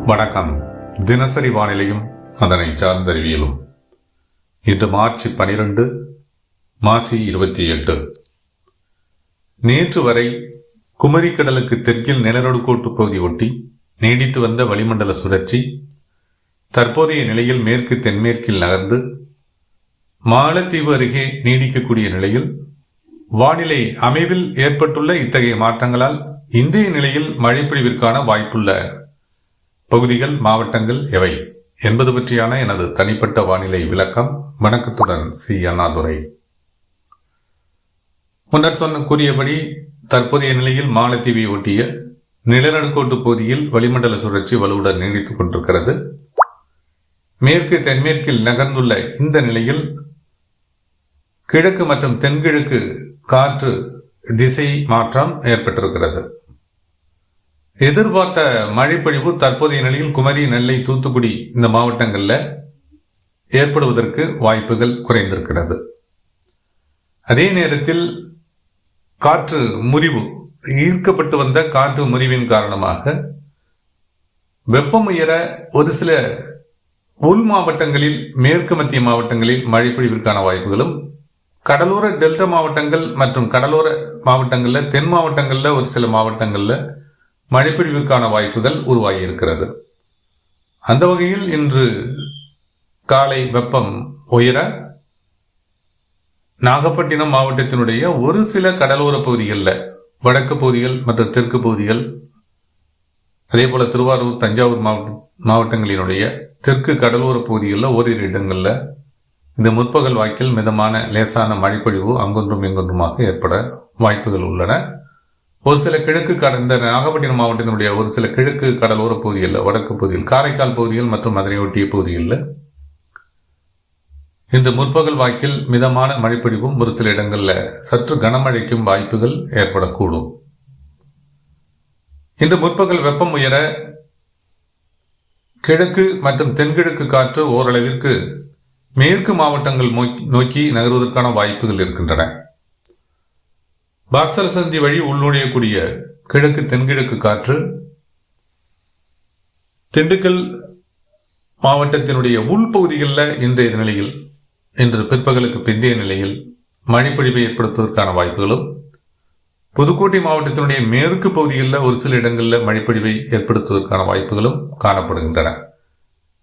வணக்கம். தினசரி வானிலையும் அதனை சார்ந்த அறிவியலும். இன்று மார்ச் 12 மாசி 28. நேற்று வரை குமரிக்கடலுக்கு தெற்கில் நிலநடுக்கோட்டு பகுதி ஒட்டி நீடித்து வந்த வளிமண்டல சுழற்சி தற்போதைய நிலையில் மேற்கு தென்மேற்கில் நகர்ந்து மாலத்தீவு அருகே நீடிக்கக்கூடிய நிலையில் வானிலை அமைவில் ஏற்பட்டுள்ள இத்தகைய மாற்றங்களால் இன்றைய நிலையில் மழைப்பொழிவிற்கான வாய்ப்புள்ள பகுதிகள், மாவட்டங்கள் எவை என்பது பற்றியான எனது தனிப்பட்ட வானிலை விளக்கம். வணக்கத்துடன் சி. அண்ணாதுரை. முன்னர் கூறியபடி தற்போதைய நிலையில் மாலத்தீவை ஒட்டிய நிலநடுக்கோட்டு பகுதியில் வளிமண்டல சுழற்சி வலுவுடன் நீடித்துக் கொண்டிருக்கிறது. மேற்கு தென்மேற்கில் நகர்ந்துள்ள இந்த நிலையில் கிழக்கு மற்றும் தென்கிழக்கு காற்று திசை மாற்றம் ஏற்பட்டிருக்கிறது. எதிர்பார்த்த மழைப்பொழிவு தற்போதைய நிலையில் குமரி, நெல்லை, தூத்துக்குடி இந்த மாவட்டங்களில் ஏற்படுவதற்கு வாய்ப்புகள் குறைந்திருக்கிறது. அதே நேரத்தில் காற்று முறிவு, ஈர்க்கப்பட்டு வந்த காற்று முறிவின் காரணமாக வெப்பம் உயர ஒரு சில உள் மாவட்டங்களில், மேற்கு மத்திய மாவட்டங்களில் மழைப்பொழிவிற்கான வாய்ப்புகளும், கடலோர டெல்டா மாவட்டங்கள் மற்றும் கடலோர மாவட்டங்களில், தென் மாவட்டங்களில் ஒரு சில மாவட்டங்களில் மழைப்பொழிவுக்கான வாய்ப்புகள் உருவாகி இருக்கிறது. அந்த வகையில் இன்று காலை வெப்பம் உயர நாகப்பட்டினம் மாவட்டத்தினுடைய ஒரு சில கடலோர பகுதிகளில், வடக்கு பகுதிகள் மற்றும் தெற்கு பகுதிகள், அதே போல திருவாரூர், தஞ்சாவூர் மாவட்டங்களினுடைய தெற்கு கடலோர பகுதிகளில் ஓரிரு இடங்களில் இந்த முற்பகல் வாக்கில் மிதமான லேசான மழைப்பொழிவு அங்கொன்றும் இங்கொன்றுமாக ஏற்பட வாய்ப்புகள் உள்ளன. ஒரு சில கிழக்கு இந்த நாகப்பட்டினம் மாவட்டத்தினுடைய ஒரு சில கிழக்கு கடலோர பகுதிகளில், வடக்கு பகுதியில், காரைக்கால் பகுதிகள் மற்றும் அதனை ஒட்டிய பகுதிகளில் இந்த முற்பகல் வாக்கில் மிதமான மழைப்பொழிவும் ஒரு சில இடங்களில் சற்று கனமழைக்கும் வாய்ப்புகள் ஏற்படக்கூடும். இந்த முற்பகல் வெப்பம் உயர கிழக்கு மற்றும் தென்கிழக்கு காற்று ஓரளவிற்கு மேற்கு மாவட்டங்கள் நோக்கி நகர்வதற்கான வாய்ப்புகள் இருக்கின்றன. பாக்சர் சந்தி வழி உள்நுழையக்கூடிய கிழக்கு தென்கிழக்கு காற்று திண்டுக்கல் மாவட்டத்தினுடைய உள்பகுதிகளில் இன்றைய நிலையில், இன்று பிற்பகலுக்கு பிந்தைய நிலையில் மழைப்பொழிவை ஏற்படுத்துவதற்கான வாய்ப்புகளும், புதுக்கோட்டை மாவட்டத்தினுடைய மேற்கு பகுதிகளில் ஒரு சில இடங்களில் மழைப்பொழிவை ஏற்படுத்துவதற்கான வாய்ப்புகளும் காணப்படுகின்றன.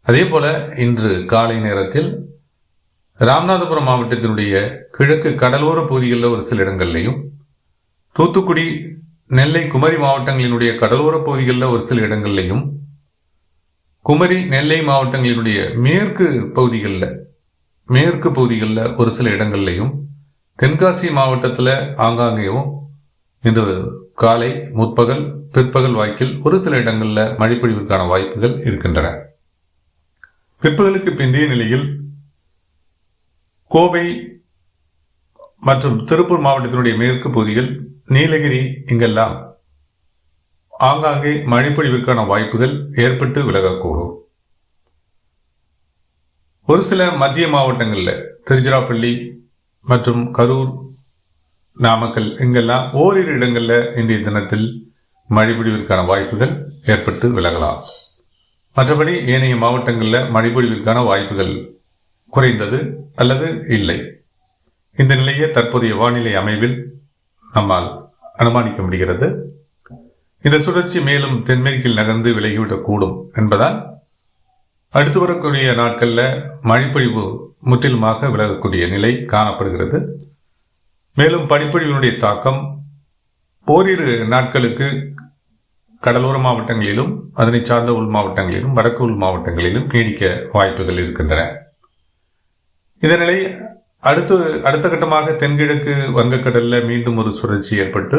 அதே போல இன்று காலை நேரத்தில் ராமநாதபுரம் மாவட்டத்தினுடைய கிழக்கு கடலோர பகுதிகளில் ஒரு சில இடங்கள்லையும், தூத்துக்குடி, நெல்லை, குமரி மாவட்டங்களினுடைய கடலோர பகுதிகளில் ஒரு சில இடங்கள்லையும், குமரி, நெல்லை மாவட்டங்களினுடைய மேற்கு பகுதிகளில் ஒரு சில இடங்கள்லையும், தென்காசி மாவட்டத்தில் ஆங்காங்கேயும் இன்று காலை, முற்பகல், பிற்பகல் வாக்கில் ஒரு சில இடங்களில் மழைப்பொழிவிற்கான வாய்ப்புகள் இருக்கின்றன. பிற்பகலுக்கு பிந்தைய நிலையில் கோவை மற்றும் திருப்பூர் மாவட்டத்தினுடைய மேற்கு பகுதிகள், நீலகிரி, இங்கெல்லாம் ஆங்காங்கே மழைப்பொழிவிற்கான வாய்ப்புகள் ஏற்பட்டு விலகக்கூடும். ஒரு சில மத்திய மாவட்டங்களில் திருச்சிராப்பள்ளி மற்றும் கரூர், நாமக்கல், இங்கெல்லாம் ஓரிரு இடங்களில் இன்றைய தினத்தில் மழைப்பொழிவிற்கான வாய்ப்புகள் ஏற்பட்டு விலகலாம். மற்றபடி ஏனைய மாவட்டங்களில் மழைப்பொழிவிற்கான வாய்ப்புகள் குறைந்தது அல்லது இல்லை. இந்த நிலையை தற்போதைய வானிலை அமைவில் நம்மால் அனுமானிக்க முடிகிறது. இந்த சுழற்சி மேலும் தென்மேற்கில் நகர்ந்து விலகிவிடக்கூடும் என்பதால் அடுத்து வரக்கூடிய நாட்களில் மழைப்பொழிவு முற்றிலுமாக விலகக்கூடிய நிலை காணப்படுகிறது. மேலும் பனிப்பொழிவினுடைய தாக்கம் ஓரிரு நாட்களுக்கு கடலோர மாவட்டங்களிலும், அதனை சார்ந்த உள் மாவட்டங்களிலும், வடக்கு உள் மாவட்டங்களிலும் நீடிக்க வாய்ப்புகள் இருக்கின்றன. இதனிலை அடுத்த கட்டமாக தென்கிழக்கு வங்கக்கடலில் மீண்டும் ஒரு சுழற்சி ஏற்பட்டு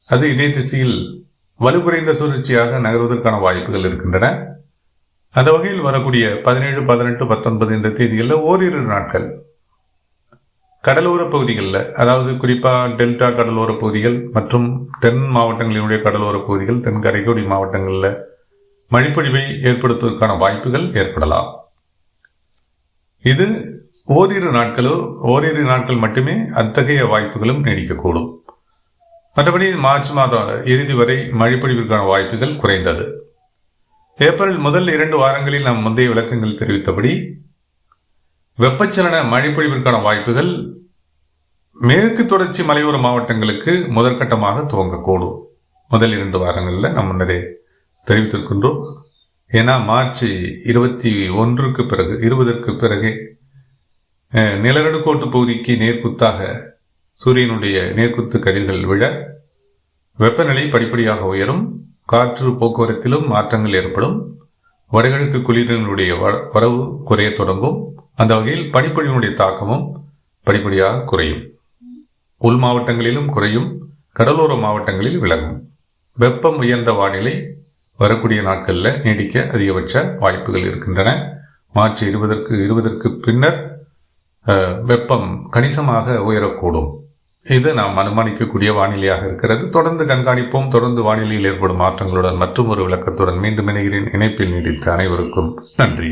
அது இதே திசையில் வலுக்குறைந்த சுழற்சியாக நகர்வதற்கான வாய்ப்புகள் இருக்கின்றன. அந்த வகையில் வரக்கூடிய 17, 18, 19 இந்த தேதிகளில் ஓரிரு நாட்கள் கடலோர பகுதிகளில், அதாவது குறிப்பாக டெல்டா கடலோர பகுதிகள் மற்றும் தென் மாவட்டங்களினுடைய கடலோர பகுதிகள், தென் கரைக்கோடி மாவட்டங்களில் மழைப்பொழிவை ஏற்படுத்துவதற்கான வாய்ப்புகள் ஏற்படலாம். இது ஓரிரு நாட்கள் மட்டுமே அத்தகைய வாய்ப்புகளும் நீடிக்கக்கூடும். மற்றபடி மார்ச் மாத இறுதி வரை மழைப்பொழிவிற்கான வாய்ப்புகள் குறைந்தது. ஏப்ரல் முதல் 2 வாரங்களில் நாம் முந்தைய விளக்கங்கள் தெரிவித்தபடி வெப்பச்சலன மழைப்பொழிவிற்கான வாய்ப்புகள் மேற்கு தொடர்ச்சி மலையோர மாவட்டங்களுக்கு முதற்கட்டமாக துவங்கக்கூடும். முதல் 2 வாரங்களில் நாம் முன்னரே தெரிவித்திருக்கின்றோம். ஏன்னா மார்ச் 21க்கு பிறகு 20ற்கு பிறகு நிலநடுக்கோட்டு பகுதிக்கு நேர்குத்தாக சூரியனுடைய நேர்குத்து கதிர்கள் விழ வெப்பநிலை படிப்படியாக உயரும். காற்று போக்குவரத்திலும் மாற்றங்கள் ஏற்படும். வடகிழக்கு குளிரினுடைய வரவு குறைய தொடங்கும். அந்த வகையில் பனிப்பொழிவினுடைய தாக்கமும் படிப்படியாக குறையும். உள் மாவட்டங்களிலும் குறையும், கடலோர மாவட்டங்களில் விலகும். வெப்பம் உயர்ந்த வானிலை வரக்கூடிய நாட்களில் நீடிக்க அதிகபட்ச வாய்ப்புகள் இருக்கின்றன. மார்ச் 20ற்கு பின்னர் வெப்பம் கணிசமாக உயரக்கூடும். இது நாம் அனுமானிக்கக்கூடிய வானிலையாக இருக்கிறது. தொடர்ந்து கண்காணிப்போம். தொடர்ந்து வானிலையில் ஏற்படும் மாற்றங்களுடன் மற்றும் ஒரு விளக்கத்துடன் மீண்டும் இணைகிறேன். இணைப்பில் நீடித்த அனைவருக்கும் நன்றி.